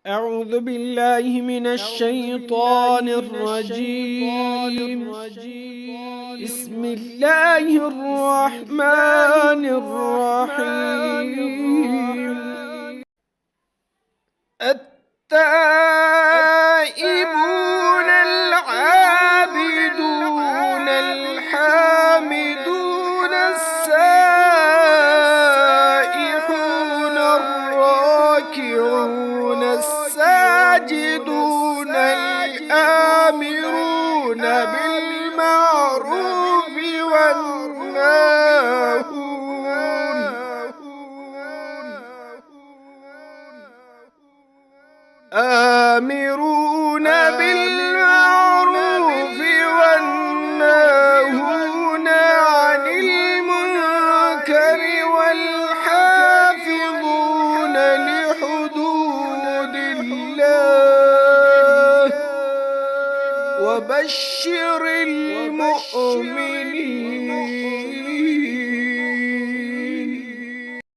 أعوذ بالله من الشيطان الرجيم. بسم الله الرحمن الرحيم. التائبون العابدون الحامدون السائحون الراكعون الساجدون الآمرون بالمعروف والناهون عن المنكر والحافظون لحدود الله وبشر المؤمنين.